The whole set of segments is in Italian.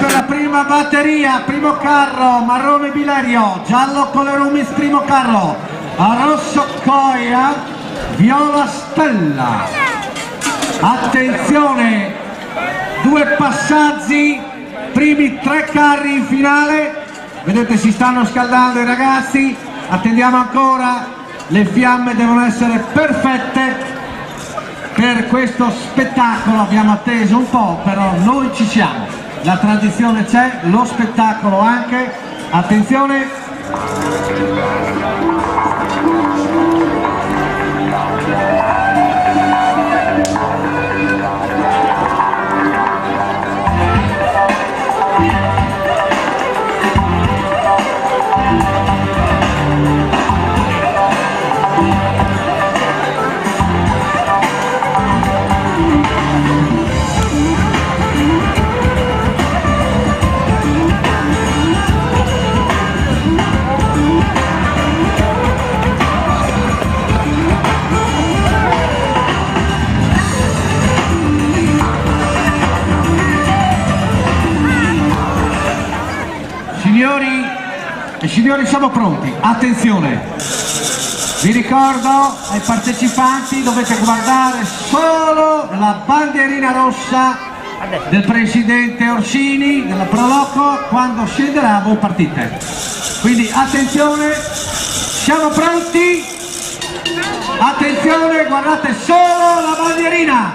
Ecco la prima batteria, primo carro, marrone Bilerio, giallo Colerumis primo carro, rosso Coia, viola Stella. Attenzione, due passaggi, primi tre carri in finale, vedete si stanno scaldando i ragazzi, attendiamo ancora, le fiamme devono essere perfette per questo spettacolo, abbiamo atteso un po', però noi ci siamo, la tradizione c'è, lo spettacolo anche, attenzione! Signori, siamo pronti, attenzione, vi ricordo ai partecipanti dovete guardare solo la bandierina rossa del presidente Orsini, della Proloco, quando scenderà voi partite, quindi attenzione, siamo pronti, attenzione, guardate solo la bandierina,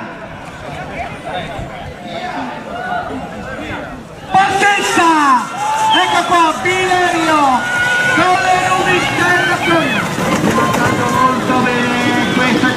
partenza! Ecco qua, Bilerio, Colerumis, Coia. Molto bene, questa è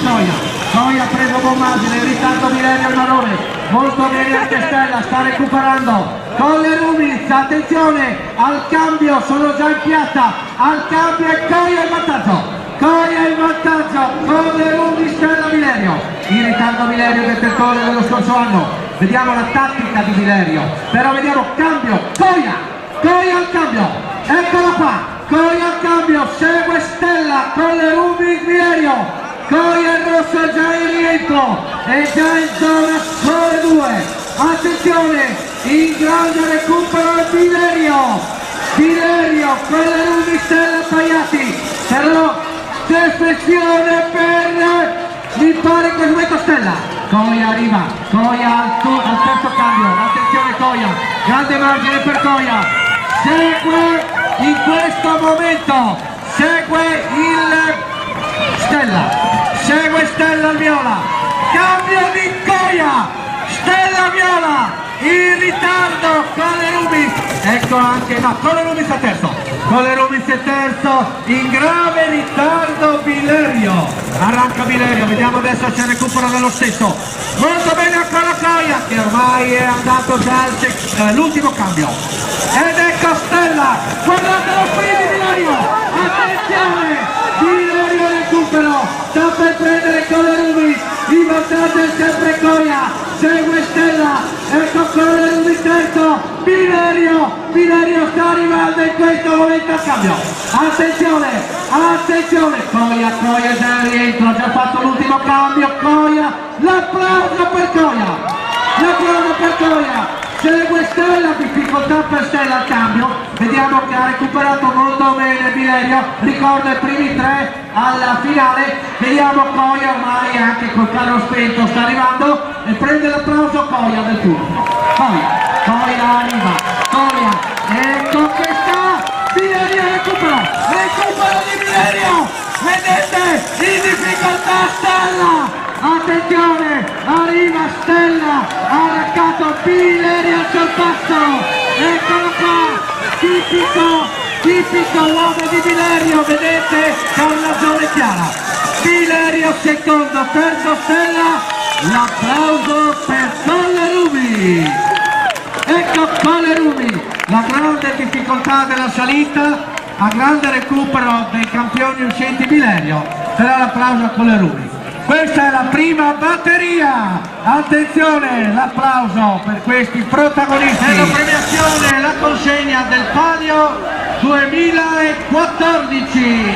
Coia ha preso bombagine, in ritardo Bilerio il marrone, molto bene anche Stella, sta recuperando. Colerumis, attenzione, al cambio, sono già in piazza, al cambio e Coia in vantaggio. Coia in vantaggio, Colerumis, Stella, Bilerio. In ritardo Bilerio, detentore dello scorso anno. Vediamo la tattica di Bilerio, però vediamo cambio, Coia al cambio, eccola qua, Coia al cambio, segue Stella, Colerumis, Bilerio, Coia il rosso è già in rientro, è già in zona sole 2, attenzione, in grande recupero Bilerio, Colerumis, Stella, Paiati, però deflezione per, mi pare che momento Stella, Coia arriva, Coia al terzo cambio, attenzione Coia, grande margine per Coia, segue in questo momento, segue Stella al viola, cambio di Coia, Stella viola, in ritardo Colerumis, ecco anche, no, Colerumis è terzo, in grave ritardo Bilerio, arranca Bilerio, vediamo adesso c'è il recupero dello stesso, molto bene ancora Coia che ormai è andato già l'ultimo cambio, ed ecco Stella, guardate lo sprint di Bilerio, attenzione, Bilerio recupero, sta per prendere Colerumis, in vantaggio è sempre Coia, segue Stella, ecco Colerumis terzo, Bilerio sta arrivando in questo momento al cambio, attenzione, Coia già in rientro, ha già fatto l'ultimo cambio, Coia, l'applauso per Coia, segue Stella, difficoltà per Stella al cambio, vediamo che ha recuperato molto bene Bilerio, ricordo i primi tre alla finale, vediamo Coia ormai anche col carro spento sta arrivando e prende l'applauso Coia del turno, Coia arriva, ecco che sta, Bilerio recupero di Bilerio, vedete, in difficoltà Stella, attenzione, arriva Stella, ha arrancato Bilerio al sorpasso, eccolo qua, tipico uomo di Bilerio, vedete, con la zona chiara, Bilerio secondo, terzo Stella, l'applauso per Colerumis, ecco Colerumis, la grande difficoltà della salita, a grande recupero dei campioni uscenti Bilerio, però l'applauso a Colerumis. Questa è la prima batteria, attenzione, l'applauso per questi protagonisti e la premiazione, la consegna del Palio 2014.